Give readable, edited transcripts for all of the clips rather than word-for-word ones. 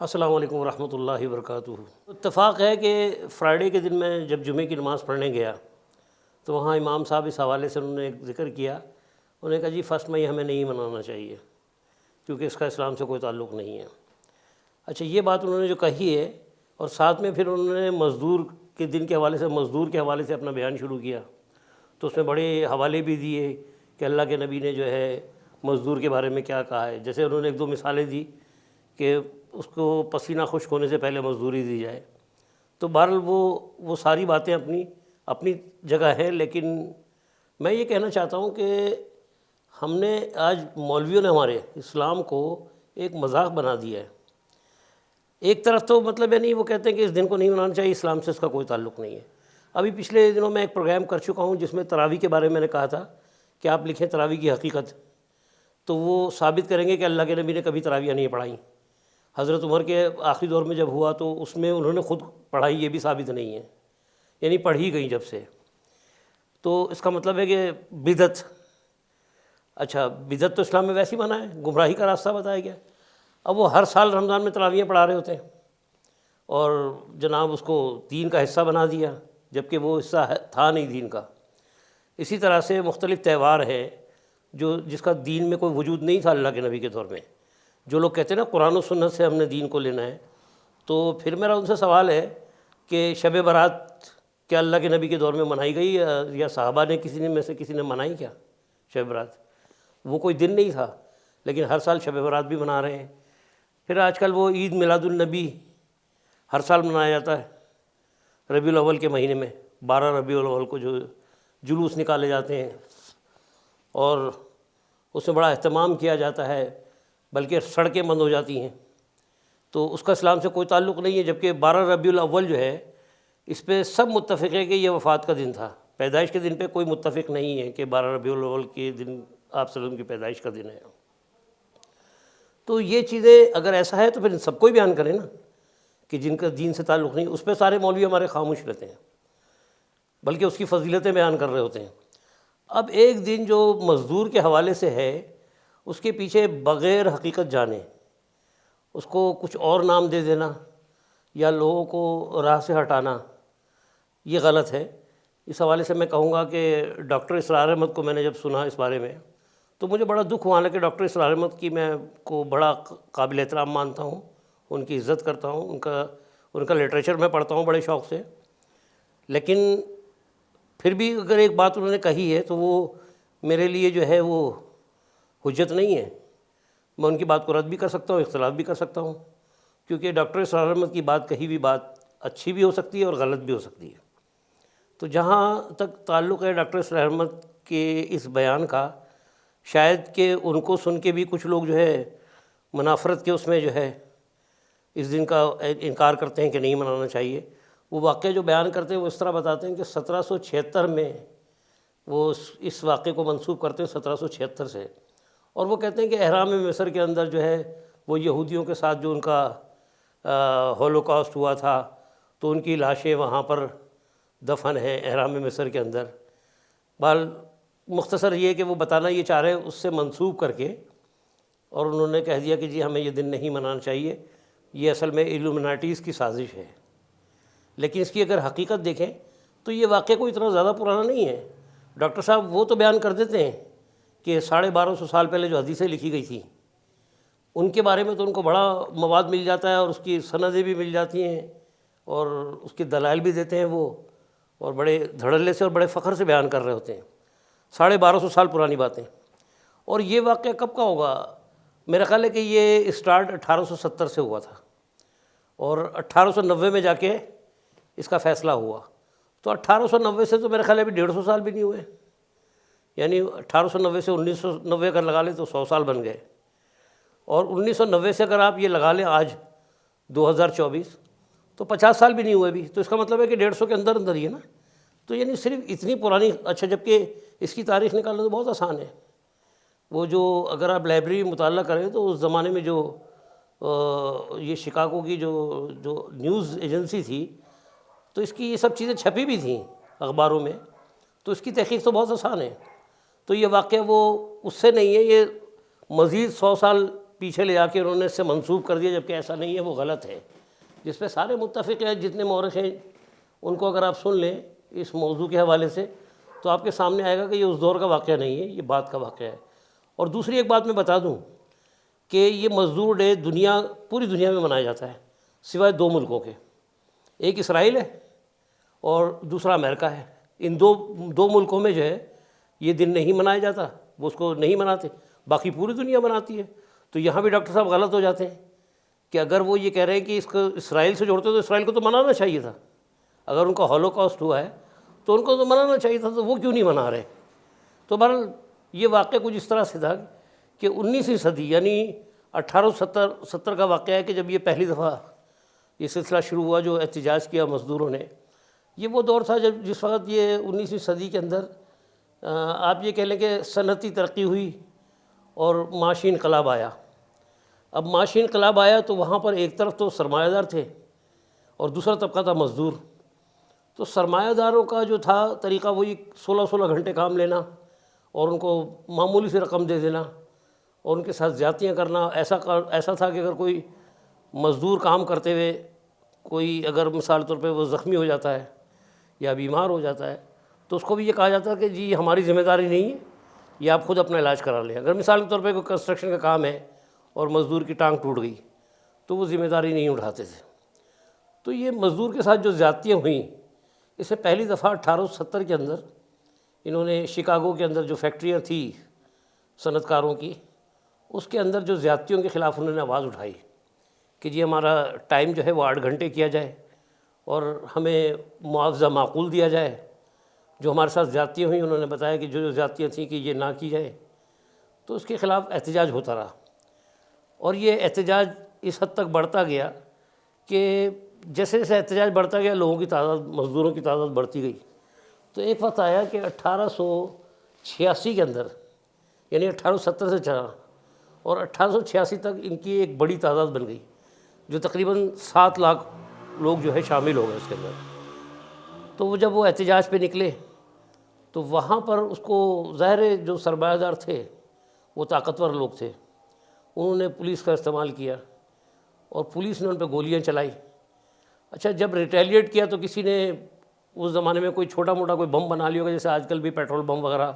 السلام علیکم ورحمۃ اللہ وبرکاتہ۔ اتفاق ہے کہ فرائیڈے کے دن میں جب جمعے کی نماز پڑھنے گیا تو وہاں امام صاحب اس حوالے سے انہوں نے ایک ذکر کیا۔ انہوں نے کہا جی 1 مئی ہمیں نہیں منانا چاہیے کیونکہ اس کا اسلام سے کوئی تعلق نہیں ہے۔ اچھا، یہ بات انہوں نے جو کہی ہے، اور ساتھ میں پھر انہوں نے مزدور کے دن کے حوالے سے اپنا بیان شروع کیا، تو اس میں بڑے حوالے بھی دیے کہ اللہ کے نبی نے جو ہے مزدور کے بارے میں کیا کہا ہے۔ جیسے انہوں نے 1-2 مثالیں دی کہ اس کو پسینہ خشک ہونے سے پہلے مزدوری دی جائے۔ تو بہرحال وہ ساری باتیں اپنی جگہ ہیں، لیکن میں یہ کہنا چاہتا ہوں کہ ہم نے آج مولویوں نے ہمارے اسلام کو ایک مذاق بنا دیا ہے۔ ایک طرف تو مطلب ہے نہیں، وہ کہتے ہیں کہ اس دن کو نہیں منانا چاہیے، اسلام سے اس کا کوئی تعلق نہیں ہے۔ ابھی پچھلے دنوں میں ایک پروگرام کر چکا ہوں جس میں تراویح کے بارے میں نے کہا تھا کہ آپ لکھیں تراویح کی حقیقت، تو وہ ثابت کریں گے کہ اللہ کے نبی نے کبھی تراویح نہیں پڑھائیں۔ حضرت عمر کے آخری دور میں جب ہوا تو اس میں انہوں نے خود پڑھائی، یہ بھی ثابت نہیں ہے، یعنی پڑھی گئی جب سے۔ تو اس کا مطلب ہے کہ بدعت، اچھا بدعت تو اسلام میں ویسی منع ہے، گمراہی کا راستہ بتایا گیا۔ اب وہ ہر سال رمضان میں تراویحیں پڑھا رہے ہوتے ہیں اور جناب اس کو دین کا حصہ بنا دیا، جبکہ وہ حصہ تھا نہیں دین کا۔ اسی طرح سے مختلف تہوار ہیں جس کا دین میں کوئی وجود نہیں تھا اللہ کے نبی کے دور میں۔ جو لوگ کہتے ہیں نا قرآن و سنت سے ہم نے دین کو لینا ہے، تو پھر میرا ان سے سوال ہے کہ شب برات کیا اللہ کے نبی کے دور میں منائی گئی یا صحابہ نے کسی نے منائی کیا شب برات؟ وہ کوئی دن نہیں تھا، لیکن ہر سال شب برات بھی منا رہے ہیں۔ پھر آج کل وہ عید میلاد النبی ہر سال منایا جاتا ہے ربیع الاول کے مہینے میں، 12 ربیع الاول کو جو جلوس نکالے جاتے ہیں اور اس میں بڑا اہتمام کیا جاتا ہے، بلکہ سڑکیں بند ہو جاتی ہیں۔ تو اس کا اسلام سے کوئی تعلق نہیں ہے، جبکہ 12 ربیع الاول جو ہے اس پہ سب متفق ہے کہ یہ وفات کا دن تھا۔ پیدائش کے دن پہ کوئی متفق نہیں ہے کہ 12 ربیع الاول کے دن آپ صلی اللہ علیہ وسلم کی پیدائش کا دن ہے۔ تو یہ چیزیں اگر ایسا ہے تو پھر سب کو ہی بیان کریں نا، کہ جن کا دین سے تعلق نہیں، اس پہ سارے مولوی ہمارے خاموش رہتے ہیں، بلکہ اس کی فضیلتیں بیان کر رہے ہوتے ہیں۔ اب ایک دن جو مزدور کے حوالے سے ہے، اس کے پیچھے بغیر حقیقت جانے اس کو کچھ اور نام دے دینا یا لوگوں کو راہ سے ہٹانا، یہ غلط ہے۔ اس حوالے سے میں کہوں گا کہ ڈاکٹر اسرار احمد کو میں نے جب سنا اس بارے میں تو مجھے بڑا دکھ ہوا، کہ ڈاکٹر اسرار احمد کی میں کو بڑا قابل احترام مانتا ہوں، ان کی عزت کرتا ہوں، ان کا لٹریچر میں پڑھتا ہوں بڑے شوق سے، لیکن پھر بھی اگر ایک بات انہوں نے کہی ہے تو وہ میرے لیے جو ہے وہ حجت نہیں ہے۔ میں ان کی بات کو رد بھی کر سکتا ہوں، اختلاف بھی کر سکتا ہوں، کیونکہ ڈاکٹر اسرار احمد کی بات کہی ہوئی بات اچھی بھی ہو سکتی ہے اور غلط بھی ہو سکتی ہے۔ تو جہاں تک تعلق ہے ڈاکٹر اسرار احمد کے اس بیان کا، شاید کہ ان کو سن کے بھی کچھ لوگ جو ہے منافرت کے اس میں جو ہے اس دن کا انکار کرتے ہیں کہ نہیں منانا چاہیے۔ وہ واقعہ جو بیان کرتے ہیں وہ اس طرح بتاتے ہیں کہ 1776 میں وہ اس واقعے کو منسوب کرتے ہیں 1776 سے، اور وہ کہتے ہیں کہ احرام مصر کے اندر جو ہے وہ یہودیوں کے ساتھ جو ان کا ہولوکاسٹ ہوا تھا، تو ان کی لاشیں وہاں پر دفن ہیں احرام مصر کے اندر۔ بال مختصر یہ کہ وہ بتانا یہ چاہ رہے ہیں اس سے منسوب کر کے، اور انہوں نے کہہ دیا کہ جی ہمیں یہ دن نہیں منانا چاہیے، یہ اصل میں ایلومناٹیز کی سازش ہے۔ لیکن اس کی اگر حقیقت دیکھیں تو یہ واقعہ کوئی اتنا زیادہ پرانا نہیں ہے۔ ڈاکٹر صاحب وہ تو بیان کر دیتے ہیں کہ 1250 سال پہلے جو حدیثیں لکھی گئی تھیں ان کے بارے میں تو ان کو بڑا مواد مل جاتا ہے، اور اس کی سندیں بھی مل جاتی ہیں اور اس کے دلائل بھی دیتے ہیں وہ، اور بڑے دھڑلے سے اور بڑے فخر سے بیان کر رہے ہوتے ہیں 1250 سال پرانی باتیں۔ اور یہ واقعہ کب کا ہوگا؟ میرا خیال ہے کہ یہ اسٹارٹ 1870 سے ہوا تھا، اور 1890 میں جا کے اس کا فیصلہ ہوا۔ تو 1890 سے تو میرے خیال ہے ابھی 150 سال بھی نہیں ہوئے، یعنی 1890 سے 1990 اگر لگا لیں تو 100 سال بن گئے، اور 1990 سے اگر آپ یہ لگا لیں آج 2024 تو 50 سال بھی نہیں ہوئے بھی، تو اس کا مطلب ہے کہ 150 کے اندر اندر ہی ہے نا۔ تو یعنی صرف اتنی پرانی، اچھا جبکہ اس کی تاریخ نکالنا تو بہت آسان ہے۔ وہ جو اگر آپ لائبریری مطالعہ کریں تو اس زمانے میں جو یہ شکاگو کی جو نیوز ایجنسی تھی، تو اس کی یہ سب چیزیں چھپی بھی تھیں اخباروں میں، تو اس کی تحقیق تو بہت آسان ہے۔ تو یہ واقعہ وہ اس سے نہیں ہے، یہ مزید 100 سال پیچھے لے جا کے انہوں نے اس سے منسوب کر دیا، جبکہ ایسا نہیں ہے، وہ غلط ہے، جس پہ سارے متفق ہیں، جتنے مورخ ہیں ان کو اگر آپ سن لیں اس موضوع کے حوالے سے تو آپ کے سامنے آئے گا کہ یہ اس دور کا واقعہ نہیں ہے، یہ بعد کا واقعہ ہے۔ اور دوسری ایک بات میں بتا دوں کہ یہ مزدور ڈے پوری دنیا میں منایا جاتا ہے سوائے دو ملکوں کے، ایک اسرائیل ہے اور دوسرا امریکہ ہے۔ ان دو ملکوں میں جو ہے یہ دن نہیں منایا جاتا، وہ اس کو نہیں مناتے، باقی پوری دنیا مناتی ہے۔ تو یہاں بھی ڈاکٹر صاحب غلط ہو جاتے ہیں کہ اگر وہ یہ کہہ رہے ہیں کہ اس کو اسرائیل سے جوڑتے تو اسرائیل کو تو منانا چاہیے تھا، اگر ان کا ہولوکاسٹ ہوا ہے تو ان کو تو منانا چاہیے تھا، تو وہ کیوں نہیں منا رہے؟ تو بہرحال یہ واقعہ کچھ اس طرح سے تھا کہ 19ویں صدی یعنی 1870 کا واقعہ ہے کہ جب یہ پہلی دفعہ یہ سلسلہ شروع ہوا جو احتجاج کیا مزدوروں نے۔ یہ وہ دور تھا جس وقت یہ 19ویں صدی کے اندر آپ یہ کہہ لیں کہ صنعتی ترقی ہوئی اور معاشی انقلاب آیا۔ اب معاشی انقلاب آیا تو وہاں پر ایک طرف تو سرمایہ دار تھے اور دوسرا طبقہ تھا مزدور۔ تو سرمایہ داروں کا جو تھا طریقہ وہی 16 گھنٹے کام لینا اور ان کو معمولی سی رقم دے دینا اور ان کے ساتھ زیادتیاں کرنا۔ ایسا تھا کہ اگر کوئی مزدور کام کرتے ہوئے کوئی اگر مثال طور پہ وہ زخمی ہو جاتا ہے یا بیمار ہو جاتا ہے تو اس کو بھی یہ کہا جاتا ہے کہ جی ہماری ذمہ داری نہیں ہے، یہ آپ خود اپنا علاج کرا لیں۔ اگر مثال کے طور پہ کوئی کنسٹرکشن کا کام ہے اور مزدور کی ٹانگ ٹوٹ گئی تو وہ ذمہ داری نہیں اٹھاتے تھے۔ تو یہ مزدور کے ساتھ جو زیادتیاں ہوئیں، اس سے پہلی دفعہ 1870 کے اندر انہوں نے شکاگو کے اندر جو فیکٹریاں تھیں صنعت کاروں کی، اس کے اندر جو زیادتیوں کے خلاف انہوں نے آواز اٹھائی کہ جی ہمارا ٹائم جو ہے وہ 8 گھنٹے کیا جائے اور ہمیں معاوضہ معقول دیا جائے۔ جو ہمارے ساتھ زیادتیاں ہوئیں انہوں نے بتایا کہ جو زیادتیاں تھیں کہ یہ نہ کی جائے، تو اس کے خلاف احتجاج ہوتا رہا۔ اور یہ احتجاج اس حد تک بڑھتا گیا کہ جیسے جیسے احتجاج بڑھتا گیا لوگوں کی تعداد، مزدوروں کی تعداد بڑھتی گئی۔ تو ایک وقت آیا کہ 1886 کے اندر، یعنی 1870 سے چلا اور 1886 تک ان کی ایک بڑی تعداد بن گئی، جو تقریباً 7 لاکھ لوگ جو ہے شامل ہو گئے اس کے اندر۔ تو وہ جب وہ احتجاج پہ نکلے تو وہاں پر اس کو ظاہر ہے جو سرمایہ دار تھے وہ طاقتور لوگ تھے، انہوں نے پولیس کا استعمال کیا اور پولیس نے ان پہ گولیاں چلائی۔ اچھا، جب ریٹیلیٹ کیا تو کسی نے اس زمانے میں کوئی چھوٹا موٹا کوئی بم بنا لیا ہوگا، جیسے آج کل بھی پیٹرول بم وغیرہ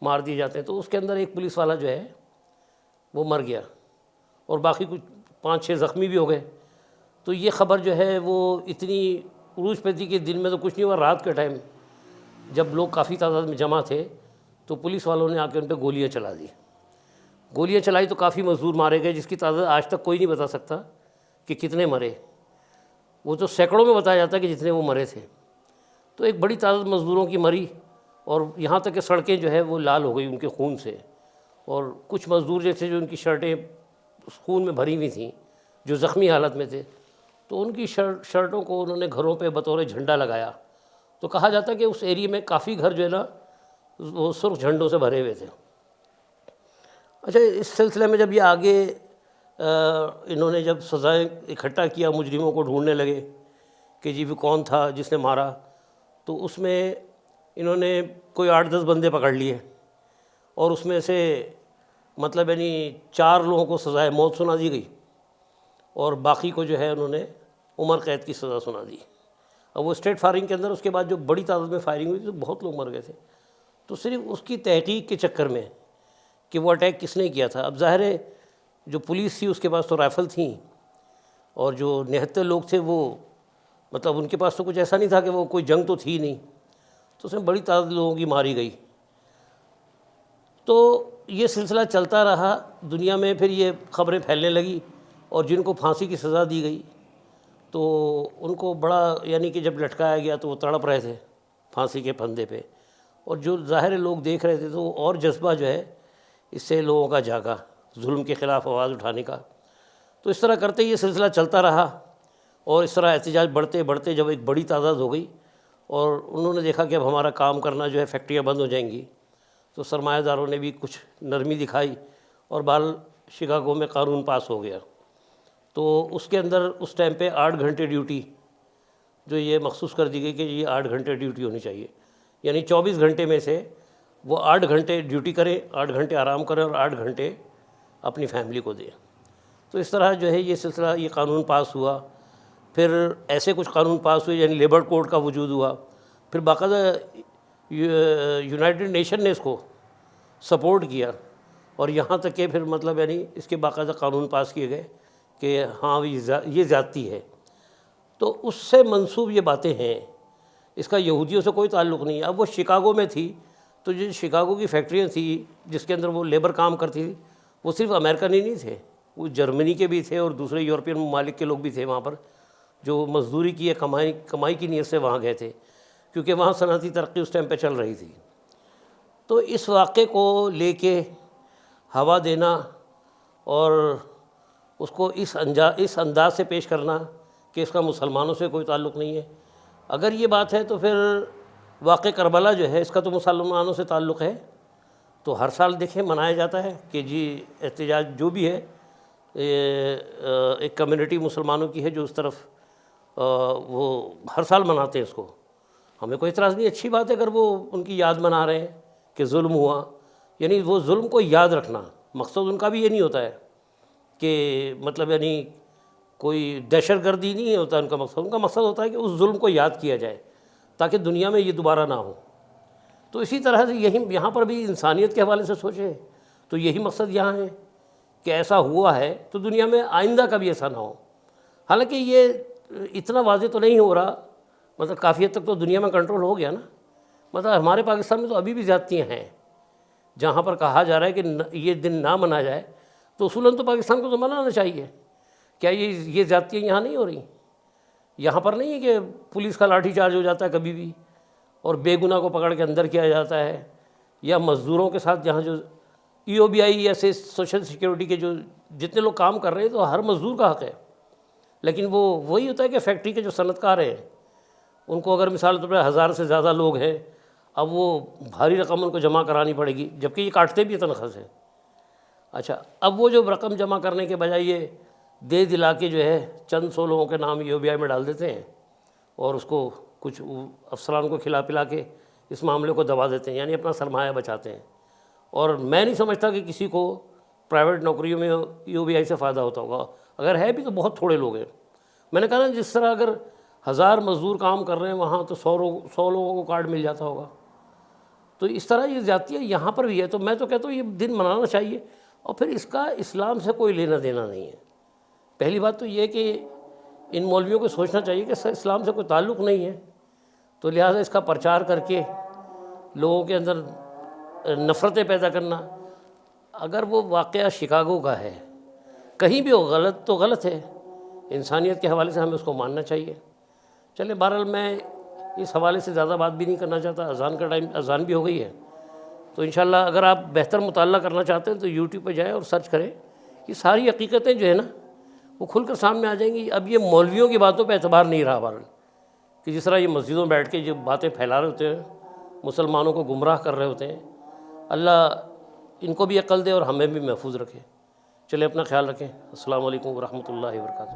مار دیے جاتے ہیں، تو اس کے اندر ایک پولیس والا جو ہے وہ مر گیا اور باقی کچھ 5-6 زخمی بھی ہو گئے۔ تو یہ خبر جو ہے وہ اتنی عروج پہ تھی کہ دن میں تو کچھ نہیں ہوا، رات کے ٹائم جب لوگ کافی تعداد میں جمع تھے تو پولیس والوں نے آ کے ان پہ گولیاں چلا دی۔ گولیاں چلائی تو کافی مزدور مارے گئے، جس کی تعداد آج تک کوئی نہیں بتا سکتا کہ کتنے مرے، وہ تو سینکڑوں میں بتایا جاتا ہے کہ جتنے وہ مرے تھے۔ تو ایک بڑی تعداد مزدوروں کی مری اور یہاں تک کہ سڑکیں جو ہے وہ لال ہو گئی ان کے خون سے، اور کچھ مزدور جیسے جو ان کی شرٹیں خون میں بھری ہوئی تھیں جو زخمی حالت میں تھے، تو ان کی شرٹوں کو انہوں نے گھروں پہ بطور جھنڈا لگایا۔ تو کہا جاتا ہے کہ اس ایریے میں کافی گھر جو ہے نا وہ سرخ جھنڈوں سے بھرے ہوئے تھے۔ اچھا، اس سلسلے میں جب یہ آگے انہوں نے جب سزائیں اکٹھا کیا، مجرموں کو ڈھونڈنے لگے کہ جی وہ کون تھا جس نے مارا، تو اس میں انہوں نے کوئی 8-10 بندے پکڑ لیے اور اس میں سے مطلب یعنی 4 لوگوں کو سزائے موت سنا دی گئی اور باقی کو جو ہے انہوں نے عمر قید کی سزا سنا دی۔ اب وہ اسٹریٹ فائرنگ کے اندر اس کے بعد جو بڑی تعداد میں فائرنگ ہوئی تو بہت لوگ مر گئے تھے۔ تو صرف اس کی تحقیق کے چکر میں کہ وہ اٹیک کس نے کیا تھا، اب ظاہر ہے جو پولیس تھی اس کے پاس تو رائفل تھیں اور جو نہتے لوگ تھے وہ مطلب ان کے پاس تو کچھ ایسا نہیں تھا کہ وہ کوئی جنگ تو تھی نہیں، تو اس میں بڑی تعداد لوگوں کی ماری گئی۔ تو یہ سلسلہ چلتا رہا دنیا میں، پھر یہ خبریں پھیلنے لگی اور جن کو پھانسی کی سزا دی گئی تو ان کو بڑا یعنی کہ جب لٹکایا گیا تو وہ تڑپ رہے تھے پھانسی کے پھندے پہ، اور جو ظاہر لوگ دیکھ رہے تھے تو اور جذبہ جو ہے اس سے لوگوں کا جاگا ظلم کے خلاف آواز اٹھانے کا۔ تو اس طرح کرتے یہ سلسلہ چلتا رہا اور اس طرح احتجاج بڑھتے بڑھتے جب ایک بڑی تعداد ہو گئی اور انہوں نے دیکھا کہ اب ہمارا کام کرنا جو ہے فیکٹریاں بند ہو جائیں گی، تو سرمایہ داروں نے بھی کچھ نرمی دکھائی اور بہرحال شکاگو میں قانون پاس ہو گیا۔ تو اس کے اندر اس ٹائم پہ 8 گھنٹے ڈیوٹی جو یہ مخصوص کر دی گئی کہ یہ 8 گھنٹے ڈیوٹی ہونی چاہیے، یعنی 24 گھنٹے میں سے وہ 8 گھنٹے ڈیوٹی کریں، 8 گھنٹے آرام کریں اور 8 گھنٹے اپنی فیملی کو دیں۔ تو اس طرح جو ہے یہ سلسلہ، یہ قانون پاس ہوا. پھر ایسے کچھ قانون پاس ہوئے، یعنی لیبر کوڈ کا وجود ہوا. پھر باقاعدہ یونائٹڈ نیشن نے اس کو سپورٹ کیا، اور یہاں تک کہ پھر مطلب یعنی اس کے باقاعدہ قانون پاس کیے گئے کہ ہاں یہ زیادتی ہے. تو اس سے منسوب یہ باتیں ہیں، اس کا یہودیوں سے کوئی تعلق نہیں ہے. اب وہ شکاگو میں تھی، تو جو شکاگو کی فیکٹریاں تھیں جس کے اندر وہ لیبر کام کرتی تھی، وہ صرف امریکن ہی نہیں تھے، وہ جرمنی کے بھی تھے اور دوسرے یورپین ممالک کے لوگ بھی تھے وہاں پر، جو مزدوری کی کمائی کی نیت سے وہاں گئے تھے، کیونکہ وہاں صنعتی ترقی اس ٹائم پہ چل رہی تھی. تو اس واقعے کو لے کے ہوا دینا اور اس کو اس انداز سے پیش کرنا کہ اس کا مسلمانوں سے کوئی تعلق نہیں ہے. اگر یہ بات ہے تو پھر واقعہ کربلا جو ہے اس کا تو مسلمانوں سے تعلق ہے. تو ہر سال دیکھیں منایا جاتا ہے کہ جی احتجاج جو بھی ہے، ایک کمیونٹی مسلمانوں کی ہے جو اس طرف وہ ہر سال مناتے ہیں اس کو. ہمیں کوئی اعتراض نہیں، اچھی بات ہے اگر وہ ان کی یاد منا رہے ہیں کہ ظلم ہوا، یعنی وہ ظلم کو یاد رکھنا. مقصد ان کا بھی یہ نہیں ہوتا ہے کہ مطلب یعنی کوئی دہشت گردی نہیں ہوتا ان کا مقصد ہوتا ہے کہ اس ظلم کو یاد کیا جائے تاکہ دنیا میں یہ دوبارہ نہ ہو. تو اسی طرح سے یہاں پر بھی انسانیت کے حوالے سے سوچیں تو یہی مقصد یہاں ہے کہ ایسا ہوا ہے تو دنیا میں آئندہ کبھی ایسا نہ ہو. حالانکہ یہ اتنا واضح تو نہیں ہو رہا، مطلب کافی حد تک تو دنیا میں کنٹرول ہو گیا نا. مطلب ہمارے پاکستان میں تو ابھی بھی زیادتیاں ہیں، جہاں پر کہا جا رہا ہے کہ یہ دن نہ منایا جائے، تو اصولاً تو پاکستان کو تو منانا چاہیے. کیا یہ زیادتیاں یہاں نہیں ہو رہی؟ یہاں پر نہیں ہے کہ پولیس کا لاٹھی چارج ہو جاتا ہے کبھی بھی اور بے گناہ کو پکڑ کے اندر کیا جاتا ہے، یا مزدوروں کے ساتھ جہاں جو ای او بی آئی ایسے سوشل سیکیورٹی کے جو جتنے لوگ کام کر رہے ہیں تو ہر مزدور کا حق ہے. لیکن وہی ہوتا ہے کہ فیکٹری کے جو صنعت کار ہیں ان کو اگر مثال طور پر 1000 سے زیادہ لوگ ہیں، اب وہ بھاری رقم ان کو جمع کرانی پڑے گی، جبکہ یہ کاٹتے بھی تنخواہ سے. اچھا، اب وہ جو رقم جمع کرنے کے بجائے یہ دے دلا کے جو ہے چند 100 لوگوں کے نام ای او بی آئی میں ڈال دیتے ہیں اور اس کو کچھ افسران کو کھلا پلا کے اس معاملے کو دبا دیتے ہیں، یعنی اپنا سرمایہ بچاتے ہیں. اور میں نہیں سمجھتا کہ کسی کو پرائیویٹ نوکریوں میں ای او بی آئی سے فائدہ ہوتا ہوگا. اگر ہے بھی تو بہت تھوڑے لوگ ہیں. میں نے کہا نا، جس طرح اگر 1000 مزدور کام کر رہے ہیں وہاں تو 100 لوگوں کو کارڈ مل جاتا ہوگا. تو اس طرح یہ زیادتی یہاں پر بھی ہے. تو میں تو کہتا ہوں یہ دن منانا چاہیے، اور پھر اس کا اسلام سے کوئی لینا دینا نہیں ہے. پہلی بات تو یہ کہ ان مولویوں کو سوچنا چاہیے کہ اسلام سے کوئی تعلق نہیں ہے، تو لہٰذا اس کا پرچار کر کے لوگوں کے اندر نفرتیں پیدا کرنا. اگر وہ واقعہ شکاگو کا ہے، کہیں بھی ہو غلط تو غلط ہے، انسانیت کے حوالے سے ہمیں اس کو ماننا چاہیے. چلیں، بہرحال میں اس حوالے سے زیادہ بات بھی نہیں کرنا چاہتا. اذان کا ٹائم، اذان بھی ہو گئی ہے. تو انشاءاللہ اگر آپ بہتر مطالعہ کرنا چاہتے ہیں تو یوٹیوب پہ جائیں اور سرچ کریں. یہ ساری حقیقتیں جو ہے نا وہ کھل کر سامنے آ جائیں گی. اب یہ مولویوں کی باتوں پہ اعتبار نہیں رہا بہرحال، کہ جس طرح یہ مسجدوں میں بیٹھ کے جو باتیں پھیلا رہے ہوتے ہیں، مسلمانوں کو گمراہ کر رہے ہوتے ہیں. اللہ ان کو بھی عقل دے اور ہمیں بھی محفوظ رکھے. چلے، اپنا خیال رکھیں. السلام علیکم ورحمۃ اللہ وبرکاتہ.